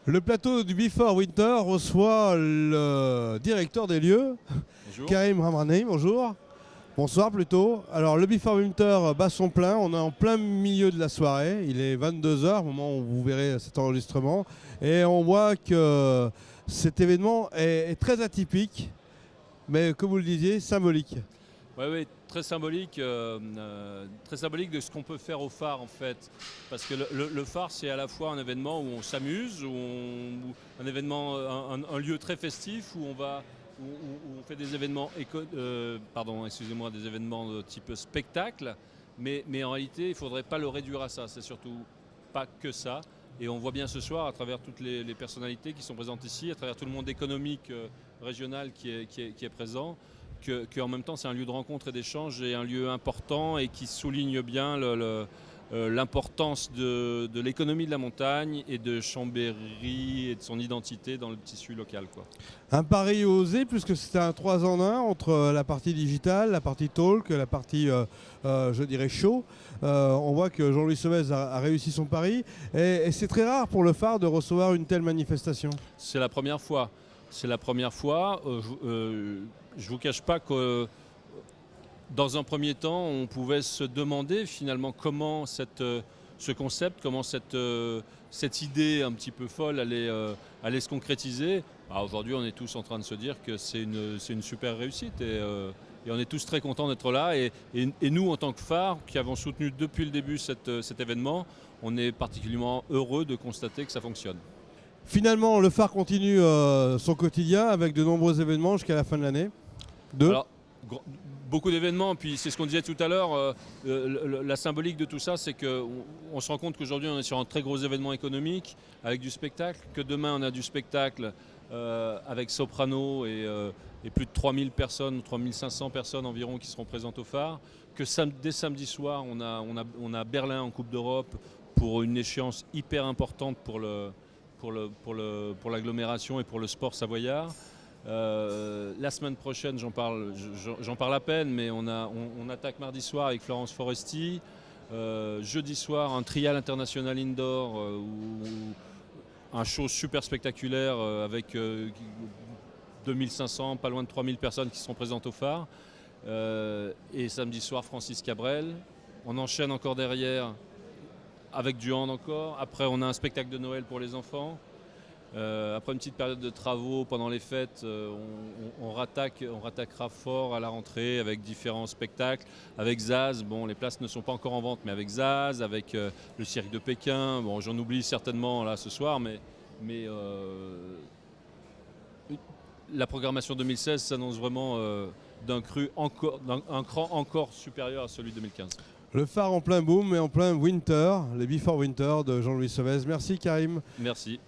Le plateau du Before Winter reçoit le directeur des lieux, Bonjour. Karim Hamrani. Bonjour. Bonsoir plutôt. Alors le Before Winter bat son plein, on est en plein milieu de la soirée, il est 22 h au moment où vous verrez cet enregistrement, et on voit que cet événement est très atypique, mais comme vous le disiez, symbolique. Oui, très symbolique de ce qu'on peut faire au phare en fait. Parce que le phare c'est à la fois un événement où on s'amuse, un événement, un lieu très festif où on fait des événements, des événements de type spectacle, mais en réalité il ne faudrait pas le réduire à ça, c'est surtout pas que ça. Et on voit bien ce soir à travers toutes les personnalités qui sont présentes ici, à travers tout le monde économique régional qui est présent, qu'en même temps c'est un lieu de rencontre et d'échange et un lieu important et qui souligne bien l'importance de l'économie de la montagne et de Chambéry et de son identité dans le tissu local, quoi. Un pari osé puisque c'était un 3 en 1 entre la partie digitale, la partie talk, la partie je dirais show. On voit que Jean-Louis Sauvez a réussi son pari et c'est très rare pour le phare de recevoir une telle manifestation. C'est la première fois. C'est la première fois. Je ne vous cache pas que dans un premier temps, on pouvait se demander finalement comment ce concept, comment cette idée un petit peu folle allait se concrétiser. Aujourd'hui, on est tous en train de se dire que c'est une super réussite et on est tous très contents d'être là. Et nous, en tant que phare, qui avons soutenu depuis le début cet événement, on est particulièrement heureux de constater que ça fonctionne. Finalement, le phare continue son quotidien avec de nombreux événements jusqu'à la fin de l'année. Alors, beaucoup d'événements, puis c'est ce qu'on disait tout à l'heure, la symbolique de tout ça, c'est qu'on se rend compte qu'aujourd'hui on est sur un très gros événement économique avec du spectacle, que demain on a du spectacle avec Soprano et plus de 3000 personnes ou 3500 personnes environ qui seront présentes au phare, que dès samedi soir on a Berlin en Coupe d'Europe pour une échéance hyper importante pour l'agglomération et pour le sport savoyard. La semaine prochaine, j'en parle à peine, mais on attaque mardi soir avec Florence Foresti. Jeudi soir, un trial international indoor, un show super spectaculaire avec 2500, pas loin de 3000 personnes qui seront présentes au phare. Et samedi soir, Francis Cabrel. On enchaîne encore derrière avec du hand encore. Après, on a un spectacle de Noël pour les enfants. Après une petite période de travaux pendant les fêtes, on rattaquera fort à la rentrée avec différents spectacles. Avec Zaz, bon, les places ne sont pas encore en vente, mais avec Zaz, avec le cirque de Pékin. Bon, j'en oublie certainement là ce soir, mais la programmation 2016 s'annonce vraiment d'un cran encore supérieur à celui de 2015. Le phare en plein boom et en plein winter, les Before Winter de Jean-Louis Sauvez. Merci Karim. Merci.